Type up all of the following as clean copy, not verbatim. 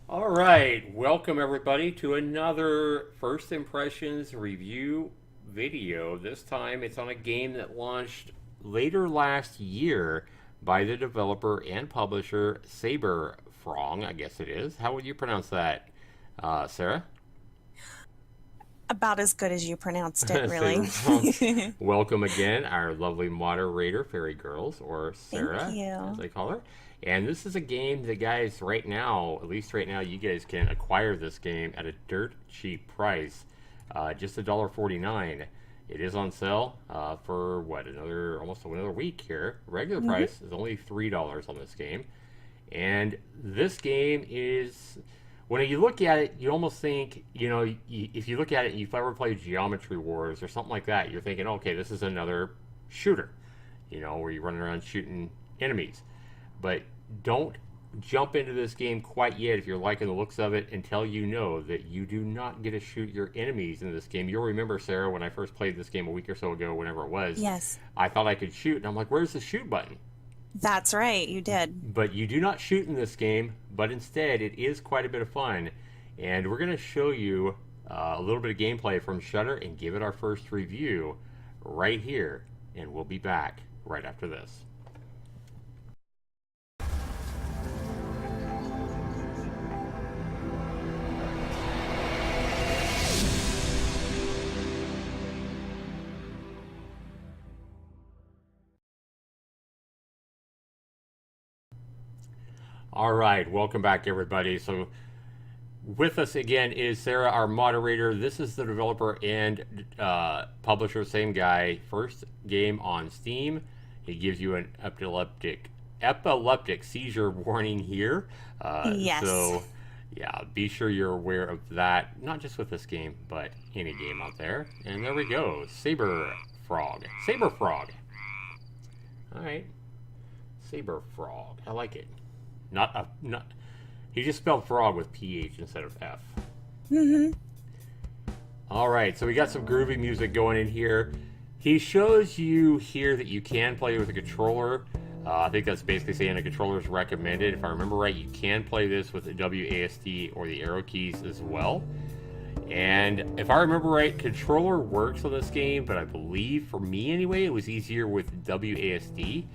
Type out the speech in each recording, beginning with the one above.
All right, welcome everybody to another First Impressions review video. This time it's on a game that launched later last year by the developer and publisher Saber Frong, I guess it is. How would you pronounce that, Sarah? About as good as you pronounced it, Saber really. Frong. Welcome again, our lovely moderator, Fairy Girls, or Thank Sarah, as you. I call her. And this is a game that, guys, right now, at least right now, you guys can acquire this game at a dirt cheap price, just $1.49. It is on sale for what, almost another week here. Regular Hmm. price is only $3 on this game. And this game is, when you look at it, you almost think, if you look at it, you've ever played Geometry Wars or something like that, you're thinking, okay, this is another shooter, where you're running around shooting enemies. But don't jump into this game quite yet if you're liking the looks of it until you know that you do not get to shoot your enemies in this game. You'll remember, Sarah, when I first played this game a week or so ago, whenever it was, Yes, I thought I could shoot, and I'm like, where's the shoot button? that's right. You did. But you do not shoot in this game, but instead it is quite a bit of fun. And we're going to show you a little bit of gameplay from Shudder and give it our first review right here. And we'll be back right after this. All right, welcome back, everybody. So, with us again is Sarah, our moderator. This is the developer and publisher, same guy. First game on Steam. It gives you an epileptic seizure warning here. Yes. Yeah, be sure you're aware of that. Not just with this game, but any game out there. And there we go, Saber Frog. Saber Frog. All right, Saber Frog. I like it. Not. He just spelled frog with PH instead of F. Hmm. All right, so we got some groovy music going in here. He shows you here that you can play with a controller. I think that's basically saying a controller is recommended. If I remember right, you can play this with the WASD or the arrow keys as well. And if I remember right, controller works on this game, but I believe, for me anyway, it was easier with WASD.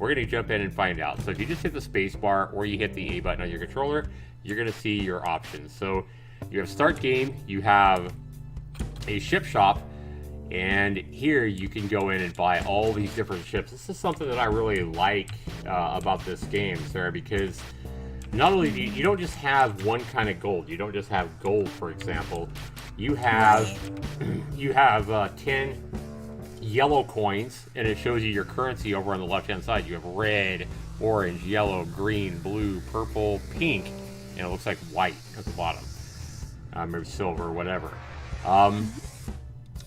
We're going to jump in and find out. So if you just hit the space bar or you hit the A button on your controller, you're going to see your options. So you have start game, you have a ship shop, and here you can go in and buy all these different ships. This is something that I really like about this game, Sarah, because not only do you don't just have one kind of gold. You don't just have gold, for example. You have Right. you have 10 yellow coins, and it shows you your currency over on the left hand side. You have red, orange, yellow, green, blue, purple, pink, and it looks like white at the bottom, maybe silver, whatever. Um,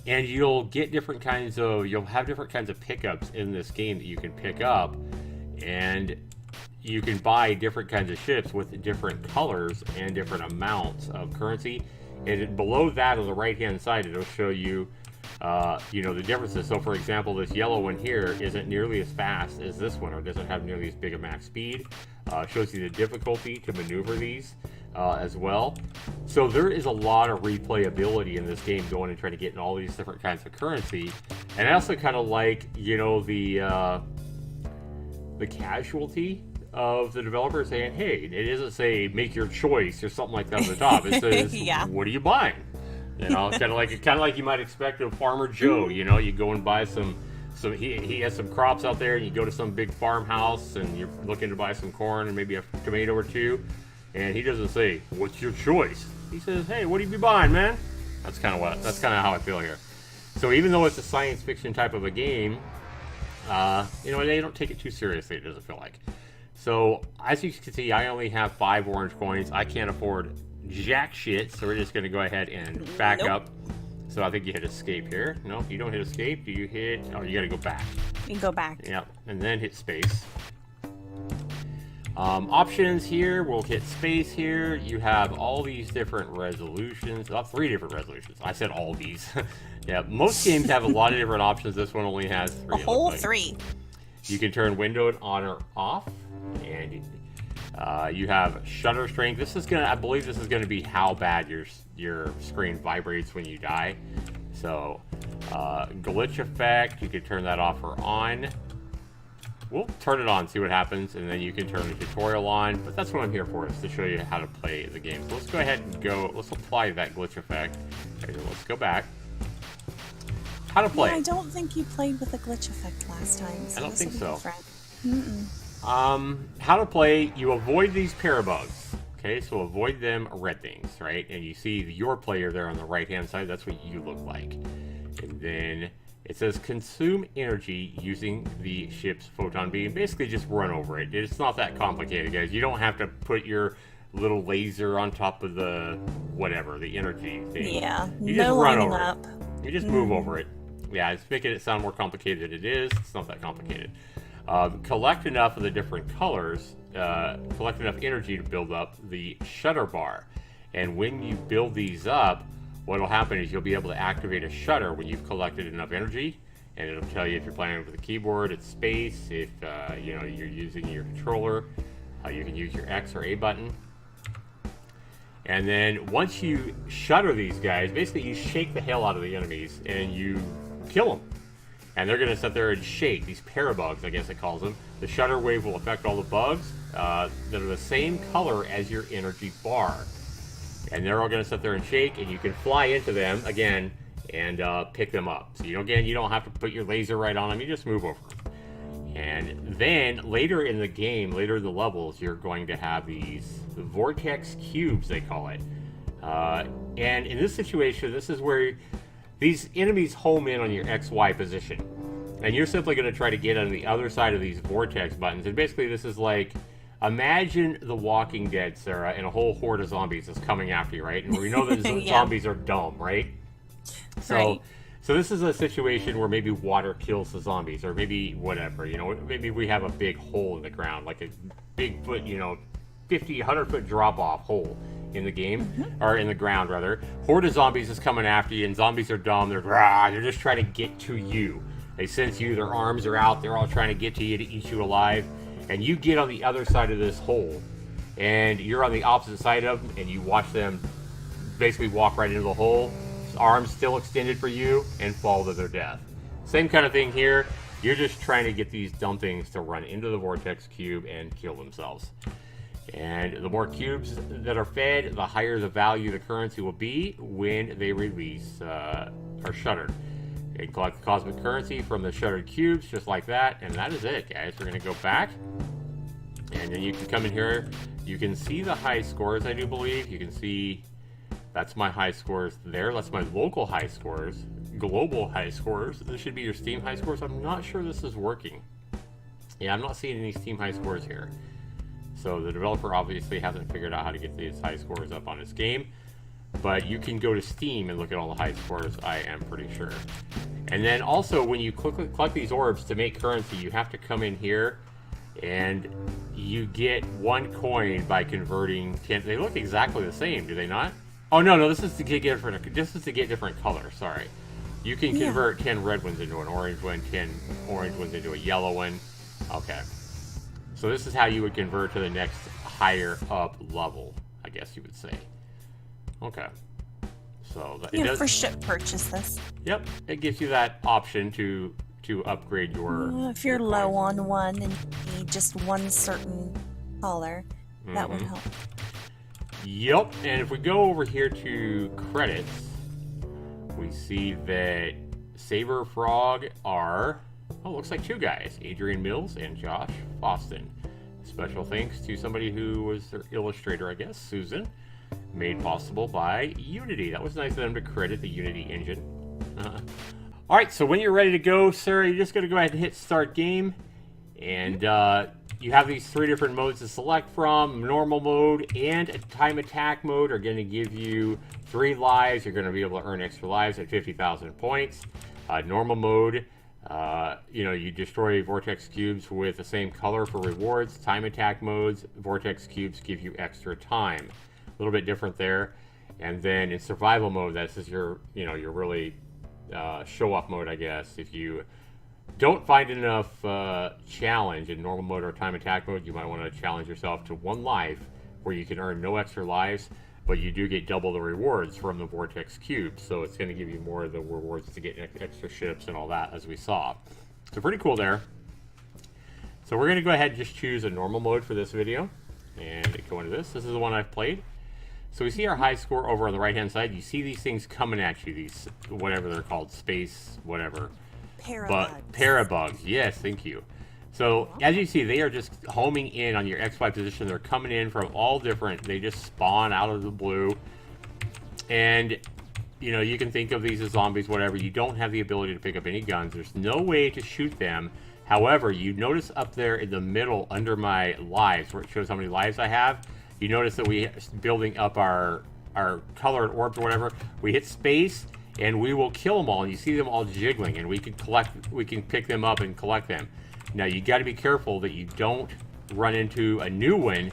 and you'll have different kinds of pickups in this game that you can pick up, and you can buy different kinds of ships with different colors and different amounts of currency. And below that, on the right hand side, it'll show you the differences. So, for example, this yellow one here isn't nearly as fast as this one, or doesn't have nearly as big a max speed. Shows you the difficulty to maneuver these as well. So there is a lot of replayability in this game, going and trying to get in all these different kinds of currency. And I also kind of like, the casualty of the developer saying, hey, it doesn't say make your choice or something like that on the top. It says, Yeah. what are you buying? Kind of like you might expect of Farmer Joe. You go and buy some he has some crops out there, and you go to some big farmhouse and you're looking to buy some corn and maybe a tomato or two, and he doesn't say, what's your choice? He says, hey, what do you be buying, man? That's kind of how I feel here. So even though it's a science fiction type of a game, they don't take it too seriously, it doesn't feel like. So as you can see, I only have 5 orange coins. I can't afford jack shit, so we're just going to go ahead and back Nope. up. So I think you hit escape here. No, you don't hit escape. Do you hit... Oh, you got to go back. You go back. Yep, and then hit space. Options here, we'll hit space here. You have all these different resolutions. 3 different resolutions. I said all these. Yeah, most games have a lot of different options. This one only has 3. A whole 3. You can turn window on or off, and You have Shudder strength. This is gonna, I believe, this is gonna be how bad your screen vibrates when you die. So, glitch effect. You can turn that off or on. We'll turn it on, see what happens, and then you can turn the tutorial on. But that's what I'm here for, is to show you how to play the game. So let's go ahead and go. Let's apply that glitch effect. Okay, let's go back. How to play? Yeah, I don't think you played with a glitch effect last time. So I don't think so. Mm-mm. How to play? You avoid these parabugs. Okay, so avoid them red things, right? And you see your player there on the right-hand side. That's what you look like. And then it says consume energy using the ship's photon beam. Basically, just run over it. It's not that complicated, guys. You don't have to put your little laser on top of the whatever, the energy thing. Yeah, you just run over up. it. You just move over it. Yeah, it's making it sound more complicated than it is. It's not that complicated. Collect enough of the different colors, collect enough energy to build up the shutter bar. And when you build these up, what will happen is you'll be able to activate a shutter when you've collected enough energy, and it'll tell you if you're playing with a keyboard, it's space. If you know, you're using your controller, you can use your X or A button. And then once you shutter these guys, basically you shake the hell out of the enemies and you kill them. And they're going to sit there and shake, these parabugs, I guess it calls them. The shutter wave will affect all the bugs that are the same color as your energy bar. And they're all going to sit there and shake, and you can fly into them, again, and pick them up. So, you don't have to put your laser right on them, you just move over them. And then, later in the game, later in the levels, you're going to have these vortex cubes, they call it. And in this situation, this is where these enemies home in on your XY position. And you're simply going to try to get on the other side of these vortex buttons. And basically this is like, imagine The Walking Dead, Sarah, and a whole horde of zombies is coming after you, right? And we know that zombies are dumb, right? So this is a situation where maybe water kills the zombies, or maybe whatever, maybe we have a big hole in the ground, like a big foot, 50, 100 foot drop off hole in the game, or in the ground rather. Horde of zombies is coming after you, and zombies are dumb. They're just trying to get to you. They sense you. Their arms are out. They're all trying to get to you to eat you alive. And you get on the other side of this hole, and you're on the opposite side of them, and you watch them basically walk right into the hole, arms still extended for you, and fall to their death. Same kind of thing here. You're just trying to get these dumb things to run into the vortex cube and kill themselves. And the more cubes that are fed, the higher the value of the currency will be when they release or shuttered. You can collect the cosmic currency from the shuttered cubes, just like that. And that is it, guys. We're going to go back. And then you can come in here. You can see the high scores, I do believe. You can see that's my high scores there. That's my local high scores. Global high scores. This should be your Steam high scores. I'm not sure this is working. Yeah, I'm not seeing any Steam high scores here. So the developer obviously hasn't figured out how to get these high scores up on his game. But you can go to Steam and look at all the high scores, I am pretty sure. And then also, when you collect these orbs to make currency, you have to come in here and you get 1 coin by converting 10. They look exactly the same, do they not? Oh, no, this is to get different colors, sorry. You can convert 10 red ones into an orange one, 10 orange ones into a yellow one. Okay. So this is how you would convert to the next higher up level, I guess you would say. Okay. So it does, for ship purchase this. Yep, it gives you that option to upgrade your. If you're low on one and you need just one certain color, that would help. Yep, and if we go over here to credits, we see that Saber Frog are, looks like 2 guys, Adrian Mills and Josh Foston. Special thanks to somebody who was their illustrator, I guess, Susan. Made possible by Unity. That was nice of them to credit the Unity engine. Alright, so when you're ready to go, Sarah, you're just going to go ahead and hit Start Game. And you have these 3 different modes to select from. Normal mode and a time attack mode are going to give you 3 lives. You're going to be able to earn extra lives at 50,000 points. Normal mode, you destroy vortex cubes with the same color for rewards. Time attack modes, vortex cubes give you extra time. A little bit different there. And then in survival mode, this is your really show-off mode, I guess. If you don't find enough challenge in normal mode or time attack mode, you might want to challenge yourself to 1 life, where you can earn no extra lives, but you do get double the rewards from the Vortex Cube. So it's going to give you more of the rewards to get extra ships and all that, as we saw. So pretty cool there. So we're going to go ahead and just choose a normal mode for this video and go into this. This is the one I've played. So we see our high score over on the right hand side. You see these things coming at you, these whatever they're called, space whatever. Parabugs. Yes, thank you. So as you see, they are just homing in on your XY position. They're coming in from all different, they just spawn out of the blue. And you know, you can think of these as zombies, whatever. You don't have the ability to pick up any guns. There's no way to shoot them. However, you notice up there in the middle under my lives, where it shows how many lives I have, you notice that we building up our colored orbs or whatever. We hit space and we will kill them all, and you see them all jiggling, and we can pick them up and collect them. Now you got to be careful that you don't run into a new one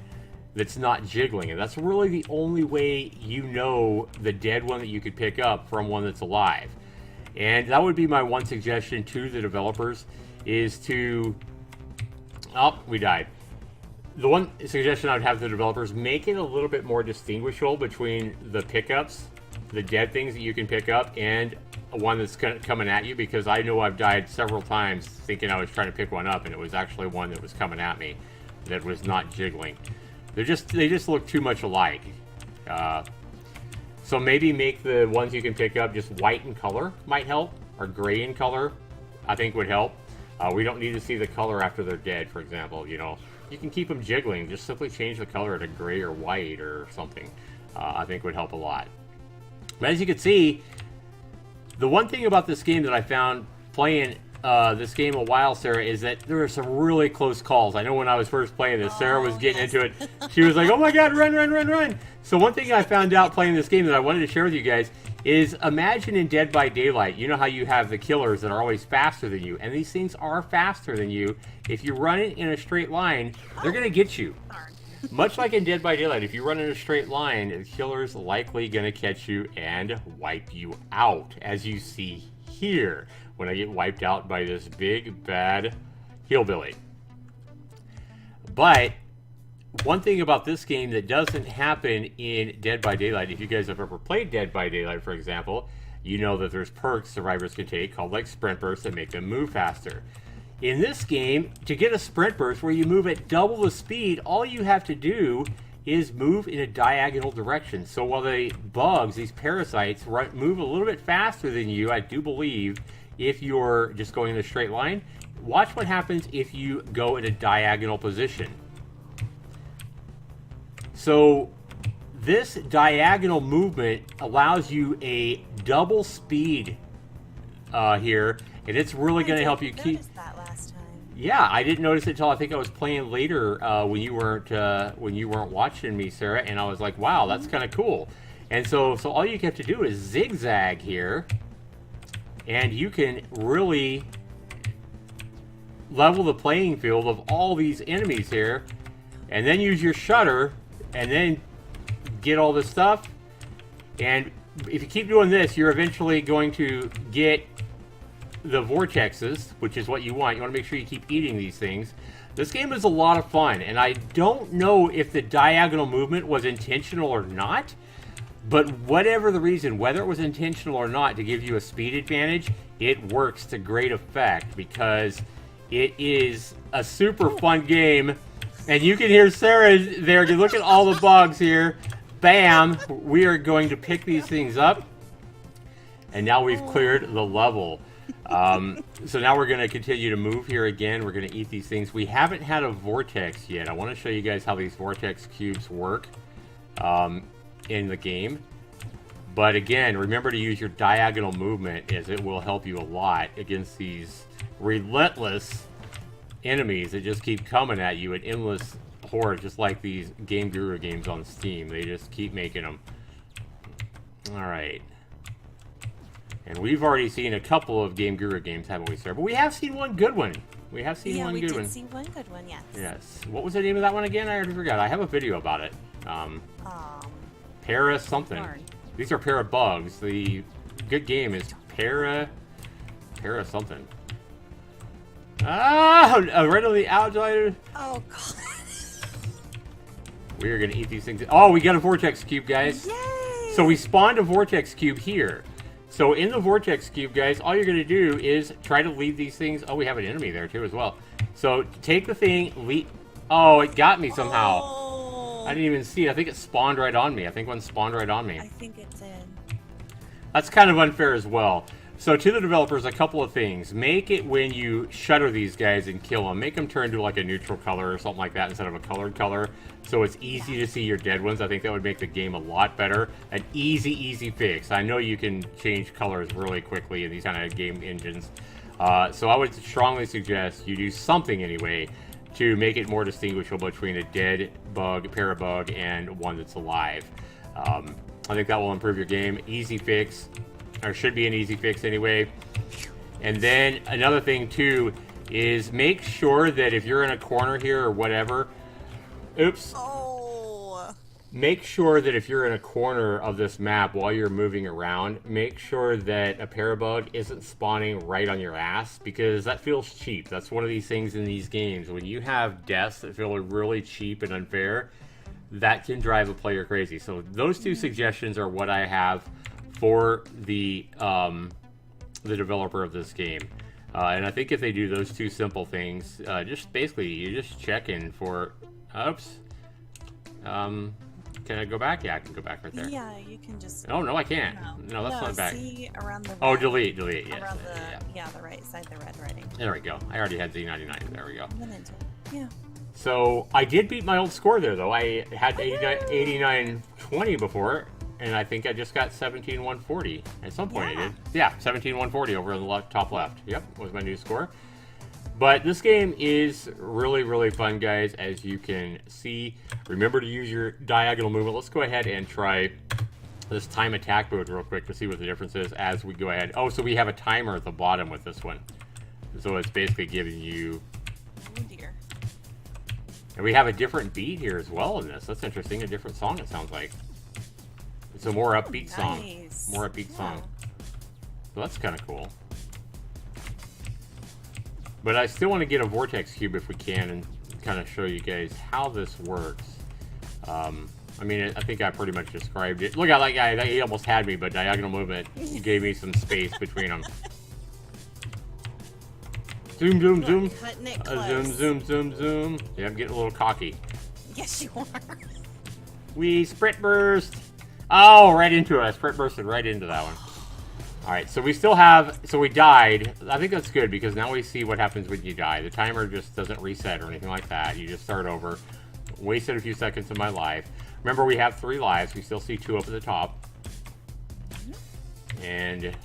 that's not jiggling, and that's really the only way you know the dead one that you could pick up from one that's alive. And that would be my one suggestion to the developers, is to... Oh, we died. The one suggestion I would have to the developers, make it a little bit more distinguishable between the pickups, the dead things that you can pick up, and one that's coming at you, because I know I've died several times thinking I was trying to pick one up, and it was actually one that was coming at me that was not jiggling. They just look too much alike. So maybe make the ones you can pick up just white in color might help, or gray in color, I think would help. We don't need to see the color after they're dead, for example. You know, you can keep them jiggling. Just simply change the color to gray or white or something. I think would help a lot. But as you can see, the one thing about this game that I found playing this game a while, Sarah, is that there are some really close calls. I know when I was first playing this, Sarah was getting into it. She was like, oh my god, run, run, run, run. So one thing I found out playing this game that I wanted to share with you guys is, imagine in Dead by Daylight, you know how you have the killers that are always faster than you, and these things are faster than you. If you run it in a straight line, they're going to get you. Much like in Dead by Daylight, if you run in a straight line, the killer's likely going to catch you and wipe you out, as you see here, when I get wiped out by this big, bad hillbilly. But one thing about this game that doesn't happen in Dead by Daylight, if you guys have ever played Dead by Daylight, for example, you know that there's perks survivors can take called like sprint bursts that make them move faster. In this game, to get a sprint burst where you move at double the speed, all you have to do is move in a diagonal direction. So while the bugs, these parasites, move a little bit faster than you, I do believe, if you're just going in a straight line, watch what happens if you go in a diagonal position. So this diagonal movement allows you a double speed here, and it's really going to help you keep... that last time. Yeah, I didn't notice it until I think I was playing later when you weren't watching me, Sarah, and I was like, wow, that's kind of cool. And so all you have to do is zigzag here, and you can really level the playing field of all these enemies here, and then use your Shudder, and then get all this stuff. And if you keep doing this, you're eventually going to get the vortexes, which is what you want. You want to make sure you keep eating these things. This game is a lot of fun, and I don't know if the diagonal movement was intentional or not, but whatever the reason, whether it was intentional or not to give you a speed advantage, it works to great effect, because it is a super fun game. And you can hear Sarah there. Look at all the bugs here. Bam! We are going to pick these things up, and now we've cleared the level. So now we're going to continue to move here again. We're going to eat these things. We haven't had a vortex yet. I want to show you guys how these vortex cubes work in the game. But again, remember to use your diagonal movement, as it will help you a lot against these relentless enemies that just keep coming at you in endless hordes, just like these Game Guru games on Steam. They just keep making them. Alright. And we've already seen a couple of Game Guru games, haven't we, sir? But we have seen one good one. We have seen one good one. Yeah, we did see one good one, yes. Yes. What was the name of that one again? I already forgot. I have a video about it. Para something. Darn. These are para bugs. The good game is para something. Ah, right on the outside. Oh god. We are gonna eat these things. Oh, we got a vortex cube, guys. Yay! So we spawned a vortex cube here. So in the vortex cube, guys, all you're gonna do is try to leave these things. Oh, we have an enemy there too as well. So take the thing, leave. Oh, it got me somehow. Oh. I didn't even see it. I think it spawned right on me. I think one spawned right on me. I think it did. That's kind of unfair as well. So to the developers, a couple of things. Make it when you shutter these guys and kill them, make them turn to like a neutral color or something like that instead of a colored color. So it's easy to see your dead ones. I think that would make the game a lot better. An easy fix. I know you can change colors really quickly in these kind of game engines. So I would strongly suggest you do something anyway to make it more distinguishable between a dead bug, parabug, and one that's alive. I think that will improve your game. Easy fix. Or should be an easy fix anyway. And then another thing too is make sure that if you're in a corner here or whatever, oops. Oh. Make sure that if you're in a corner of this map while you're moving around, make sure that a parabug isn't spawning right on your ass, because that feels cheap. That's one of these things in these games. When you have deaths that feel really cheap and unfair, that can drive a player crazy. So those two suggestions are what I have for the developer of this game, and I think if they do those two simple things, just basically you just check in for. Oops. Can I go back? Yeah, I can go back right there. Yeah, you can just. Oh no, I can't. No, that's not back. See around the. Oh, red, delete. Yes. Around the right side, the red writing. There we go. I already had Z99. There we go. And then into it. Yeah. So I did beat my old score there, though. I had 89.20 before. And I think I just got 17,140. At some point I did. Yeah, 17,140 over on the top left. Yep, was my new score. But this game is really fun, guys, as you can see. Remember to use your diagonal movement. Let's go ahead and try this time attack mode real quick to see what the difference is as we go ahead. Oh, so we have a timer at the bottom with this one. So it's basically giving you... Oh, dear. And we have a different beat here as well in this. That's interesting. A different song, it sounds like. It's a more upbeat song. More upbeat song. So that's kind of cool. But I still want to get a vortex cube if we can and kind of show you guys how this works. I mean, I think I pretty much described it. Look at that guy. He almost had me, but diagonal movement gave me some space between them. Zoom. Zoom. Yeah, I'm getting a little cocky. Yes, you are. We sprint burst. Oh, right into it. I sprint bursted right into that one. Alright, so we still have... So we died. I think that's good, because now we see what happens when you die. The timer just doesn't reset or anything like that. You just start over. Wasted a few seconds of my life. Remember, we have 3 lives. We still see 2 up at the top. And...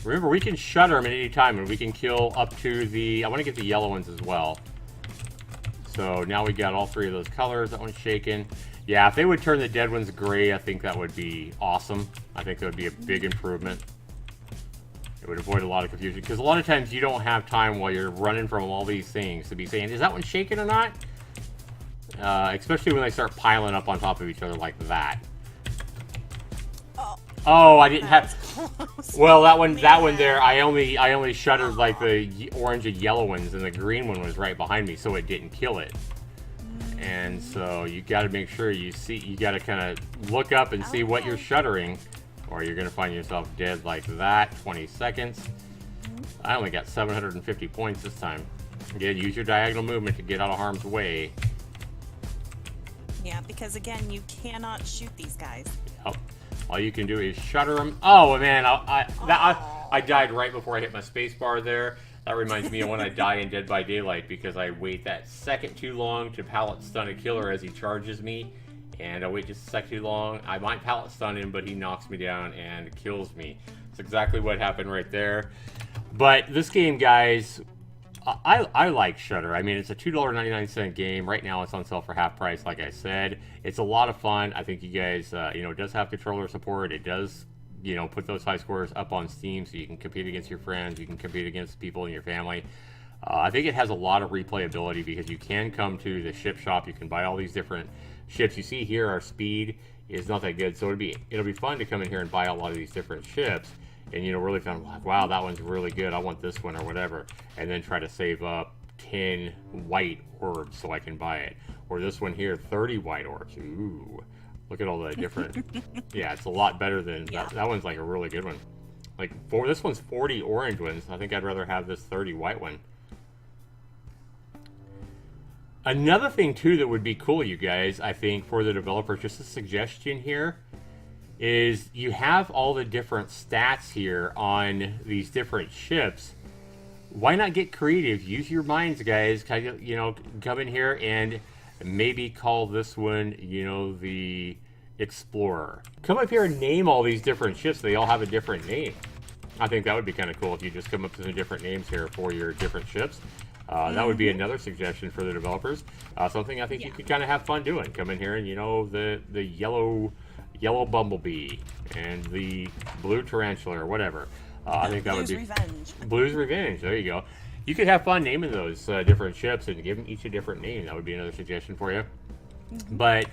remember, we can shutter them at any time, and we can kill up to the... I want to get the yellow ones as well. So now we got all 3 of those colors. That one's shaken. Yeah, if they would turn the dead ones gray, I think that would be awesome. I think that would be a big improvement. It would avoid a lot of confusion, because a lot of times you don't have time while you're running from all these things to be saying, is that one shaken or not? Especially when they start piling up on top of each other like that. Oh, I didn't have... Well, that one there, I only shuttered like the orange and yellow ones, and the green one was right behind me, so it didn't kill it. And so you got to make sure you got to kind of look up and see what you're shuttering, or you're going to find yourself dead like that. 20 seconds. I only got 750 points this time. Again, use your diagonal movement to get out of harm's way. Yeah, because again, you cannot shoot these guys. Yep. All you can do is shutter them. Oh man, I died right before I hit my space bar there. That reminds me of when I die in Dead by Daylight, because I wait that second too long to pallet stun a killer as he charges me, and I wait just a sec too long. I might pallet stun him, but he knocks me down and kills me. That's exactly what happened right there. But this game, guys, I like Shudder. I mean, it's a $2.99 game. Right now it's on sale for half price, like I said. It's a lot of fun. I think you guys, it does have controller support. It does... put those high scores up on Steam so you can compete against your friends, you can compete against people in your family. I think it has a lot of replayability, because you can come to the ship shop, you can buy all these different ships. You see here, our speed is not that good, so it'll be fun to come in here and buy a lot of these different ships and you know, really found like, wow, that one's really good, I want this one or whatever, and then try to save up 10 white orbs so I can buy it. Or this one here, 30 white orbs. Ooh, look at all the different. Yeah, it's a lot better than that one's like a really good one. Like this one's 40 orange ones. I think I'd rather have this 30 white one. Another thing too that would be cool, you guys, I think for the developers, just a suggestion here, is you have all the different stats here on these different ships. Why not get creative? Use your minds, guys. Kind of, you know, come in here and maybe call this one, you know, the Explorer. Come up here and name all these different ships. They all have a different name. I think that would be kind of cool if you just come up with some different names here for your different ships. That would be another suggestion for the developers. Something I think you could kind of have fun doing. Come in here and, you know, the yellow bumblebee and the blue tarantula or whatever. I think that would be Blue's Revenge. There you go. You could have fun naming those different ships and give them each a different name. That would be another suggestion for you. But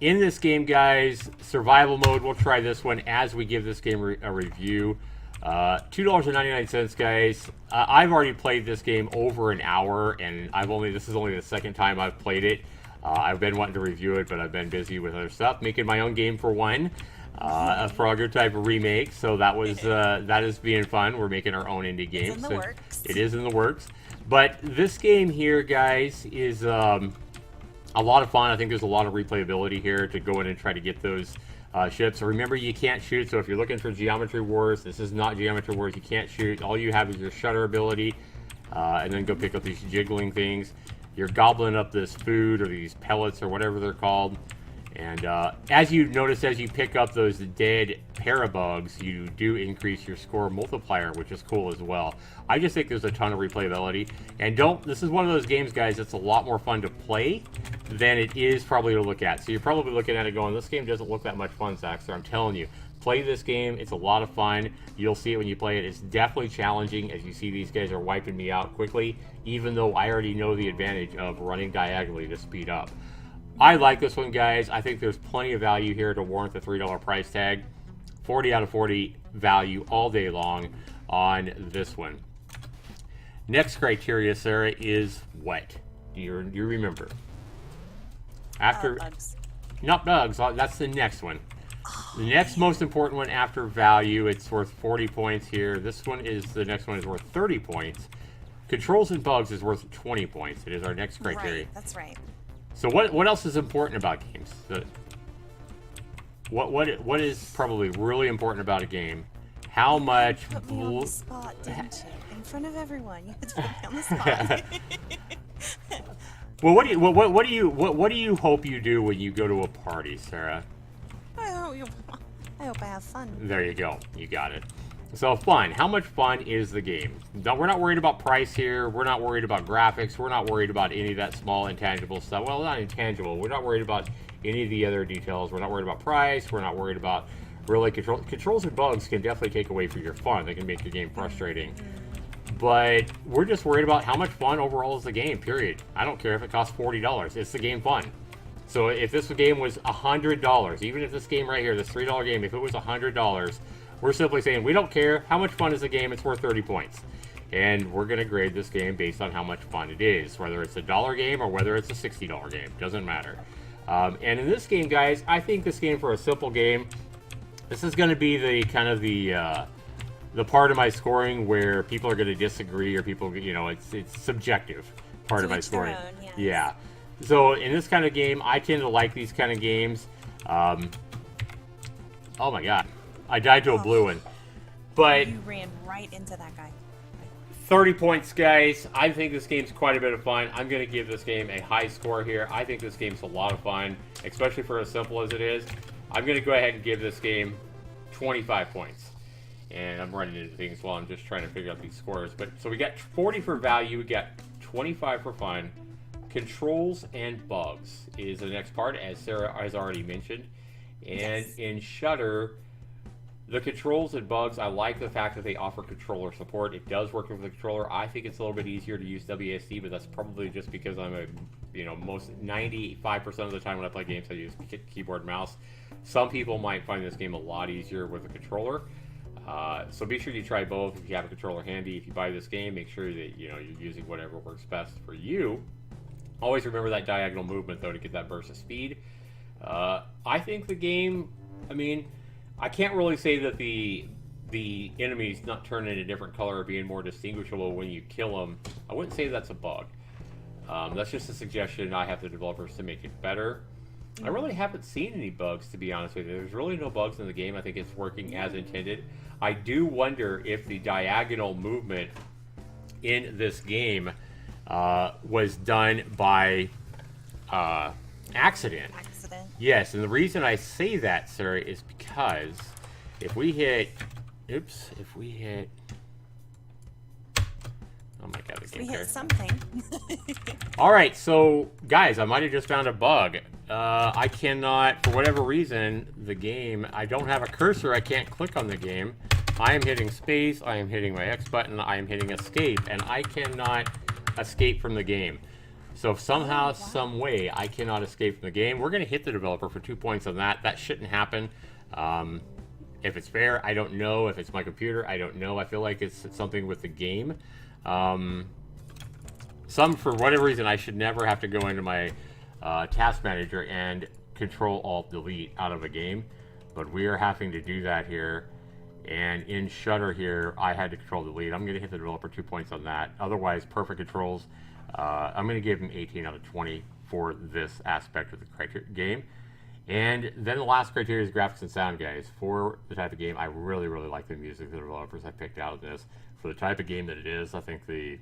in this game, guys, survival mode, we'll try this one as we give this game a review. $2.99, guys. I've already played this game over an hour, and this is only the second time I've played it. I've been wanting to review it, but I've been busy with other stuff, making my own game for one. A Frogger type of remake, so that is being fun. We're making our own indie game. It's in the works. It is in the works. But this game here, guys, is a lot of fun. I think there's a lot of replayability here to go in and try to get those ships. Remember, you can't shoot, so if you're looking for Geometry Wars, this is not Geometry Wars. You can't shoot. All you have is your Shudder ability, and then go pick up these jiggling things. You're gobbling up this food or these pellets or whatever they're called. And as you notice, as you pick up those dead parabugs, you do increase your score multiplier, which is cool as well. I just think there's a ton of replayability. And this is one of those games, guys, that's a lot more fun to play than it is probably to look at. So you're probably looking at it going, this game doesn't look that much fun, Zaxtor. I'm telling you, play this game. It's a lot of fun. You'll see it when you play it. It's definitely challenging, as you see these guys are wiping me out quickly, even though I already know the advantage of running diagonally to speed up. I like this one, guys. I think there's plenty of value here to warrant the $3 price tag. 40 out of 40 value all day long on this one. Next criteria, Sarah, is what? Do you remember? After bugs. Not bugs. That's the next one. The next most important one after value. It's worth 40 points here. The next one is worth 30 points. Controls and bugs is worth 20 points. It is our next criteria. Right, that's right. So what else is important about games? What is probably really important about a game? How much? You put me on the spot, didn't you? In front of everyone, you had to put me on the spot. Well, what do you hope you do when you go to a party, Sarah? I hope I have fun. There you go. You got it. So fun. How much fun is the game? We're not worried about price here. We're not worried about graphics. We're not worried about any of that small intangible stuff. Well, not intangible. We're not worried about any of the other details. We're not worried about price. We're not worried about really controls and bugs can definitely take away from your fun. They can make the game frustrating. But we're just worried about how much fun overall is the game, period. I don't care if it costs $40. It's the game fun. So if this game was $100, even if this game right here, this $3 game, if it was $100, we're simply saying we don't care how much fun is the game, it's worth 30 points. And we're going to grade this game based on how much fun it is, whether it's a $1 game or whether it's a $60 game. Doesn't matter. And in this game, guys, I think this game, for a simple game, this is going to be the kind of the part of my scoring where people are going to disagree, or people, you know, it's subjective part of my scoring. Yes. Yeah. So in this kind of game, I tend to like these kind of games. Oh my god. I died to a blue one. But you ran right into that guy. 30 points, guys. I think this game's quite a bit of fun. I'm going to give this game a high score here. I think this game's a lot of fun, especially for as simple as it is. I'm going to go ahead and give this game 25 points. And I'm running into things while I'm just trying to figure out these scores. But so we got 40 for value. We got 25 for fun. Controls and bugs is the next part, as Sarah has already mentioned. And yes. In Shudder, the controls and bugs, I like the fact that they offer controller support. It does work with the controller. I think it's a little bit easier to use WASD, but that's probably just because I'm most 95% of the time when I play games, I use keyboard and mouse. Some people might find this game a lot easier with a controller. So be sure you try both. If you have a controller handy, if you buy this game, make sure that you're using whatever works best for you. Always remember that diagonal movement though to get that burst of speed. I think the game, I mean, I can't really say that the enemies not turning a different color or being more distinguishable when you kill them. I wouldn't say that's a bug. That's just a suggestion. I have the developers to make it better. I really haven't seen any bugs, to be honest with you. There's really no bugs in the game. I think it's working as intended. I do wonder if the diagonal movement in this game was done by accident. Yes, and the reason I say that, Sarah, is because if we hit... Oops, if we hit... Oh my god, the game we hit something. Alright, so, guys, I might have just found a bug. I cannot, for whatever reason, the game... I don't have a cursor, I can't click on the game. I am hitting space, I am hitting my X button, I am hitting escape, and I cannot escape from the game. So if somehow, some way, I cannot escape from the game, we're going to hit the developer for 2 points on that. That shouldn't happen. If it's fair, I don't know. If it's my computer, I don't know. I feel like it's something with the game. For whatever reason, I should never have to go into my task manager and Control-Alt-Delete out of a game. But we are having to do that here. And in Shudder here, I had to Control-Delete. I'm going to hit the developer 2 points on that. Otherwise, perfect controls. I'm going to give him 18 out of 20 for this aspect of the game. And then the last criteria is graphics and sound, guys. For the type of game, I really, really like the music the developers I picked out of this. For the type of game that it is, I think you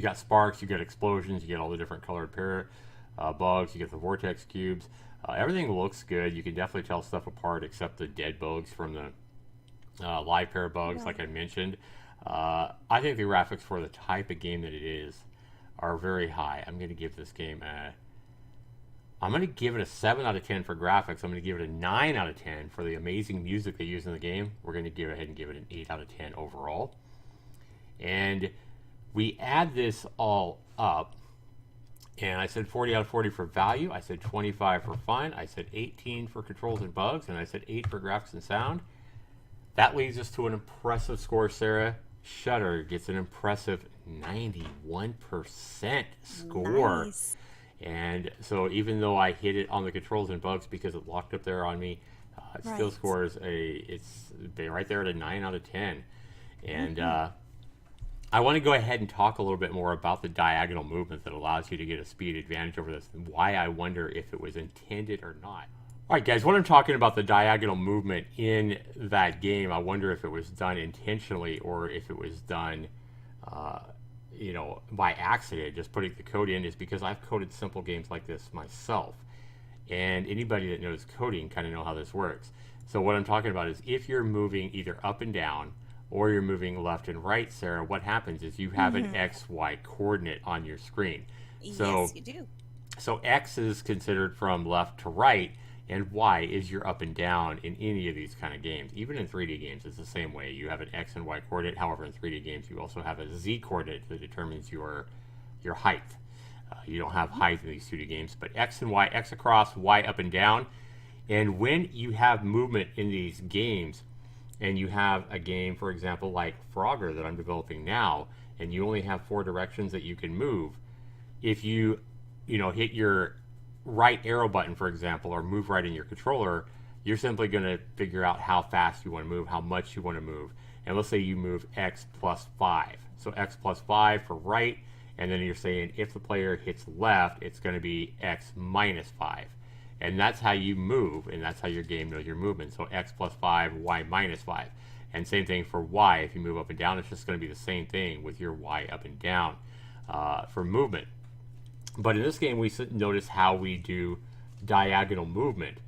got sparks, you get explosions, you get all the different colored bugs, you get the vortex cubes. Everything looks good. You can definitely tell stuff apart except the dead bugs from the live pair bugs, like I mentioned. I think the graphics for the type of game that it is are very high. I'm going to give this game I'm going to give it a 7 out of 10 for graphics. I'm going to give it a 9 out of 10 for the amazing music they use in the game. We're going to go ahead and give it an 8 out of 10 overall. And we add this all up. And I said 40 out of 40 for value. I said 25 for fun. I said 18 for controls and bugs. And I said 8 for graphics and sound. That leads us to an impressive score, Sarah. Shudder gets an impressive 91% score. Nice. And so even though I hit it on the controls and bugs because it locked up there on me, it still scores it's right there at a 9 out of 10. And I want to go ahead and talk a little bit more about the diagonal movement that allows you to get a speed advantage over this, and why I wonder if it was intended or not. All right, guys, when I'm talking about the diagonal movement in that game, I wonder if it was done intentionally or if it was done by accident, just putting the code in, is because I've coded simple games like this myself. And anybody that knows coding kind of know how this works. So what I'm talking about is if you're moving either up and down or you're moving left and right, Sarah, what happens is you have an XY coordinate on your screen. So, yes, you do. So X is considered from left to right, and Y is your up and down in any of these kind of games. Even in 3D games, it's the same way. You have an X and Y coordinate. However, in 3D games, you also have a Z coordinate that determines your height. You don't have height in these 2D games, but X and Y, X across, Y up and down. And when you have movement in these games, and you have a game, for example, like Frogger that I'm developing now, and you only have 4 directions that you can move, if you hit your right arrow button, for example, or move right in your controller, you're simply going to figure out how fast you want to move, how much you want to move. And let's say you move X plus 5. So X plus 5 for right, and then you're saying if the player hits left, it's going to be X minus 5. And that's how you move, and that's how your game knows your movement. So X plus 5, Y minus 5. And same thing for Y. If you move up and down, it's just going to be the same thing with your Y up and down for movement. But in this game, we notice how we do diagonal movement.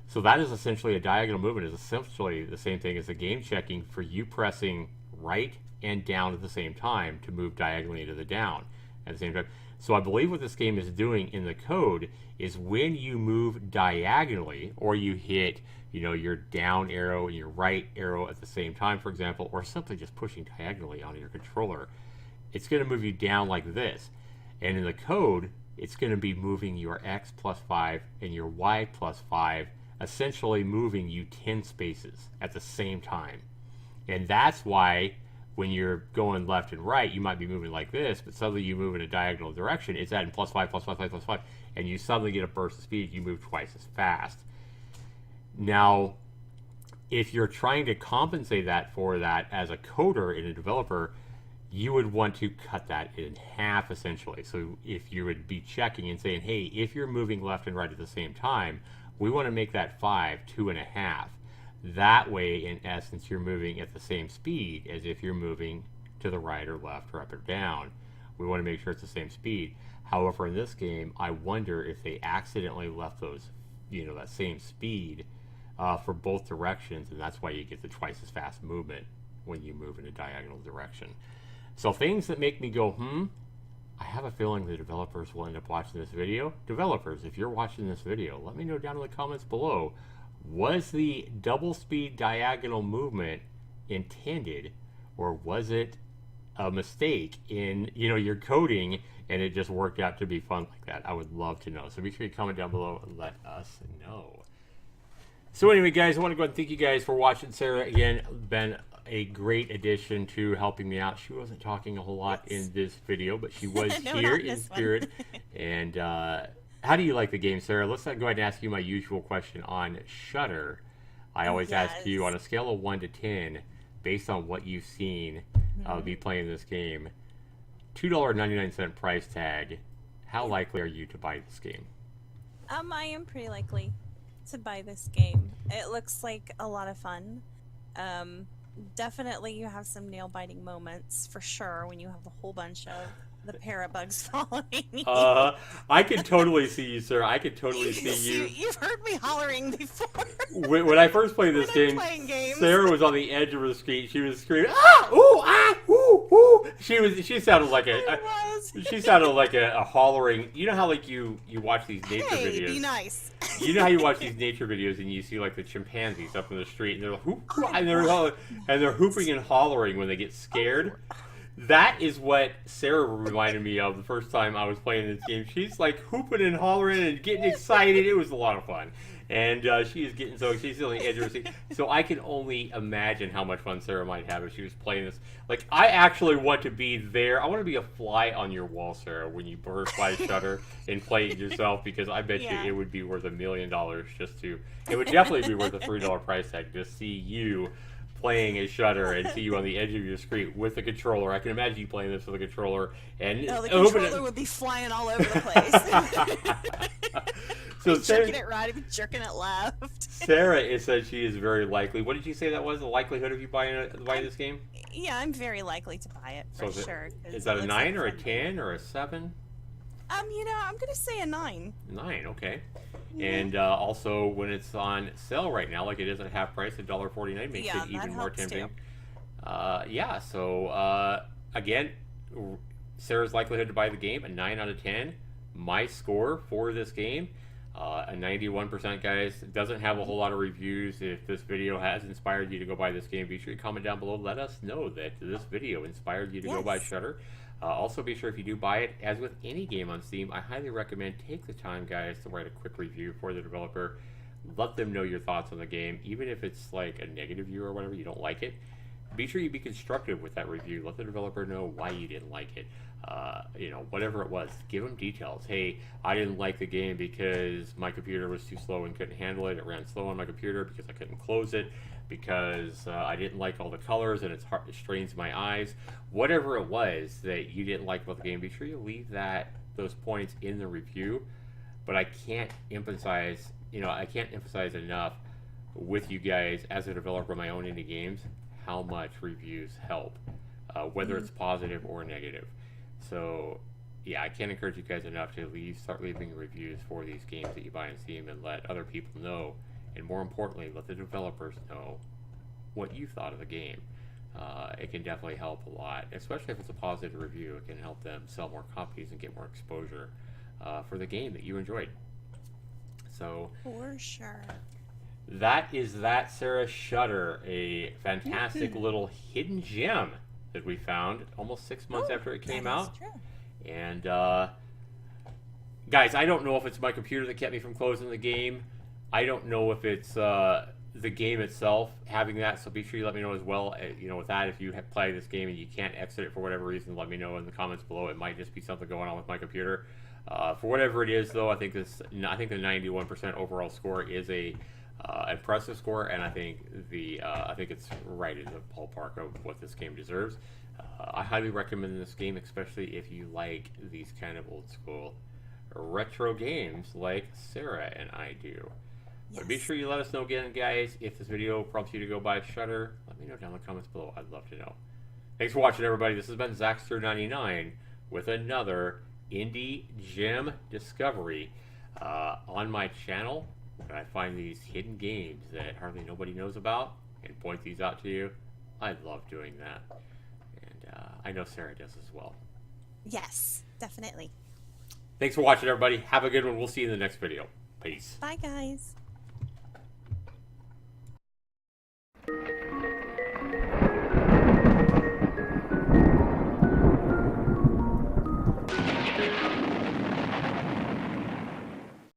So that is essentially a diagonal movement is essentially the same thing as a game checking for you pressing right and down at the same time to move diagonally to the down at the same time. So I believe what this game is doing in the code is when you move diagonally, or you hit your down arrow and your right arrow at the same time, for example, or simply just pushing diagonally on your controller, it's going to move you down like this. And in the code, it's going to be moving your X plus 5 and your Y plus 5, essentially moving you 10 spaces at the same time. And that's why when you're going left and right, you might be moving like this, but suddenly you move in a diagonal direction. It's adding +5, +5, +5, and you suddenly get a burst of speed. You move twice as fast. Now, if you're trying to compensate that for that as a coder and a developer, you would want to cut that in half, essentially. So if you would be checking and saying, hey, if you're moving left and right at the same time, we want to make that 5, 2.5. That way, in essence, you're moving at the same speed as if you're moving to the right or left or up or down. We want to make sure it's the same speed. However, in this game, I wonder if they accidentally left those, that same speed for both directions, and that's why you get the twice as fast movement when you move in a diagonal direction. So things that make me go, I have a feeling the developers will end up watching this video. Developers, if you're watching this video, let me know down in the comments below. Was the double speed diagonal movement intended, or was it a mistake in your coding and it just worked out to be fun like that? I would love to know. So be sure you comment down below and let us know. So anyway, guys, I want to go ahead and thank you guys for watching. Sarah, again, been a great addition to helping me out. She wasn't talking a whole lot in this video, but she was No, here not in this one. spirit. And how do you like the game, Sarah? Let's go ahead and ask you my usual question on Shudder. I always ask you on a scale of 1 to 10, based on what you've seen of me playing this game, $2.99 price tag, how likely are you to buy this game? I am pretty likely to buy this game. It looks like a lot of fun. Definitely you have some nail-biting moments, for sure, when you have a whole bunch of the parrot bugs following you. I could totally see you, sir. I could totally see you. You've heard me hollering before. When I first played this game, games. Sarah was on the edge of her screen. She was screaming, ah, ooh, ah, ooh, ooh. She sounded like a hollering. You know how you watch these nature videos. Be nice. You know how you watch these nature videos and you see like the chimpanzees up in the street and they're like, and they're hooping and hollering when they get scared. That is what Sarah reminded me of the first time I was playing this game. She's like hooping and hollering and getting excited. It was a lot of fun. And she is getting she's on the edge of her seat. So I can only imagine how much fun Sarah might have if she was playing this. Like, I actually want to be there. I want to be a fly on your wall, Sarah, when you burst by Shudder and play it yourself, because I bet you it would be worth $1 million just to... It would definitely be worth a $3 price tag to see you playing a Shudder and see you on the edge of your screen with the controller. I can imagine you playing this with a controller. And the controller would be flying all over the place. So Sarah, jerking it right, I'd be jerking it left. Sarah said she is very likely. What did you say that was? The likelihood of you buying this game? Yeah, I'm very likely to buy it for sure. Is that a 9 or a 10 or a 7? I'm gonna say a 9. 9, okay. Yeah. And also, when it's on sale right now, like it is at half price, at $1.49, makes it even more tempting. So again, Sarah's likelihood to buy the game, a 9 out of 10. My score for this game, a 91%, guys. It doesn't have a whole lot of reviews. If this video has inspired you to go buy this game, be sure to comment down below. Let us know that this video inspired you to go buy Shudder. Also, be sure if you do buy it, as with any game on Steam, I highly recommend take the time, guys, to write a quick review for the developer. Let them know your thoughts on the game, even if it's like a negative review or whatever, you don't like it. Be sure you be constructive with that review. Let the developer know why you didn't like it. Whatever it was, give them details. Hey, I didn't like the game because my computer was too slow and couldn't handle it. It ran slow on my computer because I couldn't close it, because I didn't like all the colors and it strains my eyes. Whatever it was that you didn't like about the game, be sure you leave those points in the review. But I can't emphasize, enough with you guys as a developer of my own indie games how much reviews help, whether it's positive or negative. So, yeah, I can't encourage you guys enough to start leaving reviews for these games that you buy on Steam and let other people know, and more importantly, let the developers know what you thought of the game. It can definitely help a lot, especially if it's a positive review. It can help them sell more copies and get more exposure for the game that you enjoyed. So, for sure. That is that, Sarah. Shudder, a fantastic little hidden gem that we found almost 6 months after it came out. True. And guys, I don't know if it's my computer that kept me from closing the game. I don't know if it's the game itself having that, so be sure you let me know as well. You know, with that, if you play this game and you can't exit it for whatever reason, let me know in the comments below. It might just be something going on with my computer. For whatever it is, though, I think the 91% overall score is a impressive score, and I think it's right in the ballpark of what this game deserves. I highly recommend this game, especially if you like these kind of old school retro games like Sarah and I do. Yes. But be sure you let us know again, guys, if this video prompts you to go buy Shudder. Let me know down in the comments below. I'd love to know. Thanks for watching, everybody. This has been Zaxtor99 with another indie gem discovery on my channel. When I find these hidden games that hardly nobody knows about and point these out to you, I love doing that. And I know Sarah does as well. Yes, definitely. Thanks for watching, everybody. Have a good one. We'll see you in the next video. Peace. Bye, guys.